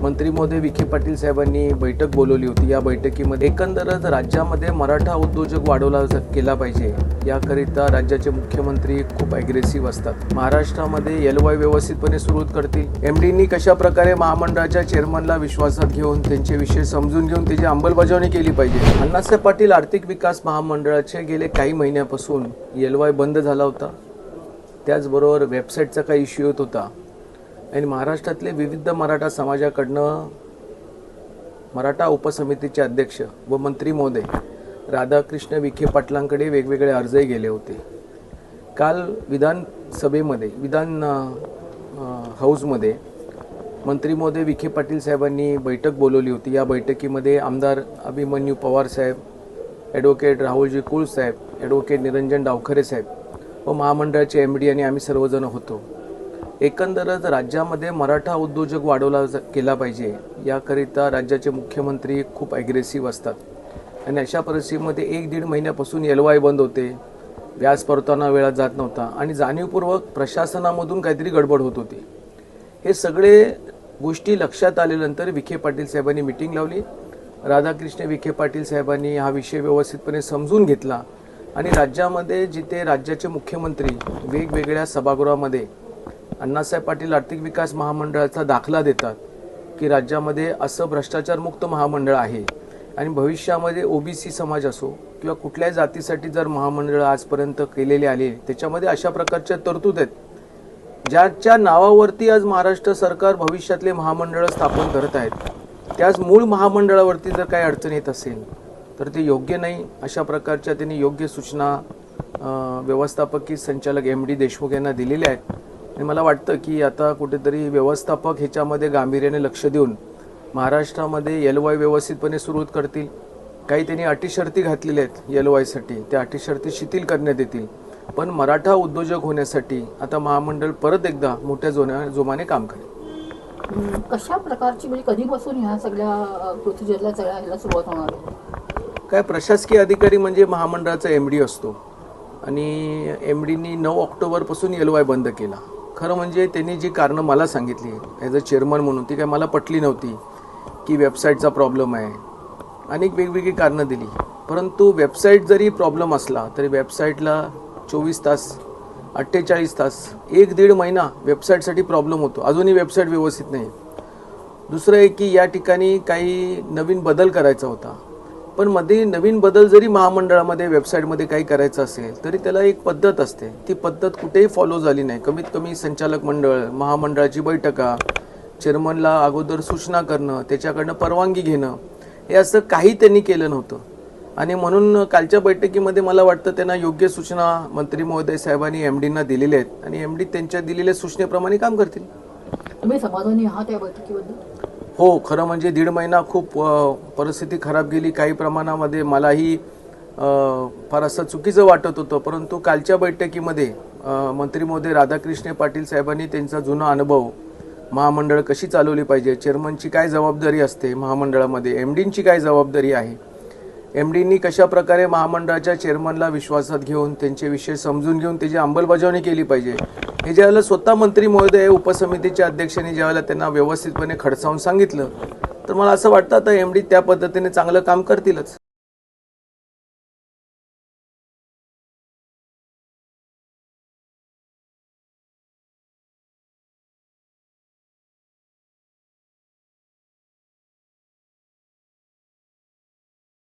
मंत्री महोदय विखे पाटील साहेबांनी बैठक बोलवली होती। या बैठकीमध्ये एकंदरच राज्यामध्ये मराठा उद्योजक वाढवला केला पाहिजे याकरिता राज्याचे मुख्यमंत्री खूप ॲग्रेसिव्ह असतात। महाराष्ट्रामध्ये LY व्यवस्थितपणे सुरू करतील। MDनी कशा प्रकारे महामंडळाच्या चेअरमनला विश्वासात घेऊन त्यांचे विषय समजून घेऊन त्याची अंमलबजावणी केली पाहिजे। अण्णासाहेब पाटील आर्थिक विकास महामंडळाचे गेले काही महिन्यापासून LY बंद झाला होता। त्याचबरोबर वेबसाईटचा काही इश्यू होत होता आणि महाराष्ट्रातले विविध मराठा समाजाकडनं मराठा उपसमितीचे अध्यक्ष व मंत्री महोदय राधाकृष्ण विखे पाटलांकडे वेगवेगळे अर्जही गेले होते। काल विधानसभेमध्ये विधान हाऊसमध्ये मंत्री महोदय विखे पाटील साहेबांनी बैठक बोलवली होती। या बैठकीमध्ये आमदार अभिमन्यू पवार साहेब, ॲडव्होकेट राहुलजी कुळ साहेब, ॲडव्होकेट निरंजन डावखरे साहेब व महामंडळाचे MD आणि आम्ही सर्वजण होतो। एकंदरच राज्यामध्ये मराठा उद्योजक वाढवला केला पाहिजे याकरिता राज्याचे मुख्यमंत्री खूप ॲग्रेसिव्ह असतात आणि अशा परिस्थितीमध्ये 1-1.5 महिन्यापासून LY बंद होते, व्याज परताना वेळात जात नव्हता आणि जाणीवपूर्वक प्रशासनामधून काहीतरी गडबड होत होती। हे सगळे गोष्टी लक्षात आल्यानंतर विखे पाटील साहेबांनी मीटिंग लावली। राधाकृष्ण विखे पाटील साहेबांनी हा विषय व्यवस्थितपणे समजून घेतला आणि राज्यामध्ये जिथे राज्याचे मुख्यमंत्री वेगवेगळ्या सभागृहामध्ये अण्णासाहेब पाटील आर्थिक विकास महामंडळाचा दाखला देतात की राज्यामध्ये असं भ्रष्टाचारमुक्त महामंडळ आहे आणि भविष्यामध्ये OBC समाज असो किंवा कुठल्याही जातीसाठी जर महामंडळ आजपर्यंत केलेले आले त्याच्यामध्ये अशा प्रकारच्या तरतूद आहेत ज्याच्या नावावरती आज महाराष्ट्र सरकार भविष्यातले महामंडळ स्थापन करत आहेत। त्याच मूळ महामंडळावरती जर काही अडचण येत असेल तर ते योग्य नाही। अशा प्रकारच्या त्यांनी योग्य सूचना व्यवस्थापकीय संचालक MD देशमुख यांना दिलेल्या आहेत आणि मला वाटतं की आता कुठेतरी व्यवस्थापक ह्याच्यामध्ये गांभीर्याने लक्ष देऊन महाराष्ट्रामध्ये LY व्यवस्थितपणे सुरू करतील। काही त्यांनी अटीशर्ती घातलेल्या आहेत LY साठी, त्या अटीशर्ती शिथिल करण्यात येतील। पण मराठा उद्योजक होण्यासाठी आता महामंडळ परत एकदा मोठ्या जोमाने काम करेल। कशा प्रकारची म्हणजे कधीपासून ह्या सगळ्या प्रोसिजरला ह्याला सुरुवात होणार आहे? काय प्रशासकीय अधिकारी म्हणजे महामंडळाचा MD असतो आणि MDनी 9 ऑक्टोबरपासून LY बंद केला। खरं म्हणजे त्यांनी जी कारणं मला सांगितली ॲज अ चेअरमन म्हणून ती काय मला पटली नव्हती की वेबसाईटचा प्रॉब्लेम आहे, अनेक वेगवेगळी कारणं दिली। परंतु वेबसाईट जरी प्रॉब्लेम असला तरी वेबसाईटला 24 तास 48 तास 1-1.5 महिना वेबसाईटसाठी प्रॉब्लेम होतो, अजूनही वेबसाईट व्यवस्थित नाही। दुसरं आहे की या ठिकाणी काही नवीन बदल करायचा होता, पण मध्ये नवीन बदल जरी महामंडळामध्ये वेबसाईटमध्ये काही करायचं असेल तरी त्याला एक पद्धत असते, ती पद्धत कुठेही फॉलो झाली नाही। कमीत कमी संचालक मंडळ, महामंडळाची बैठका, चेअरमनला अगोदर सूचना करणं, त्याच्याकडनं परवानगी घेणं, हे असं काही त्यांनी केलं नव्हतं आणि म्हणून कालच्या बैठकीमध्ये मला वाटतं त्यांना योग्य सूचना मंत्री महोदय साहेबांनी MDना दिलेल्या आहेत आणि MD त्यांच्या दिलेल्या सूचनेप्रमाणे काम करतील। तुम्ही समाधानी आहात या बैठकीबद्दल? हो, खरं म्हणजे 1.5 महिना खूप परिस्थिती खराब गेली। काही प्रमाणामध्ये मलाही फार असं चुकीचं वाटत होतं, परंतु कालच्या बैठकीमध्ये मंत्री महोदय राधाकृष्ण पाटील साहेबांनी त्यांचा जुना अनुभव, महामंडळ कशी चालवली पाहिजे, चेअरमनची काय जबाबदारी असते महामंडळामध्ये, MDंची काय जबाबदारी आहे, MDनी कशा प्रकारे महामंडळाच्या चेअरमनला विश्वासात घेऊन त्यांचे विषय समजून घेऊन त्याची अंमलबजावणी केली पाहिजे, हे ज्यावेळेला स्वतः मंत्री महोदय उपसमितीच्या अध्यक्षांनी ज्यावेळेला त्यांना व्यवस्थितपणे खडसावून सांगितलं तर मला असं वाटतं आता MD त्या पद्धतीने चांगलं काम करतीलच।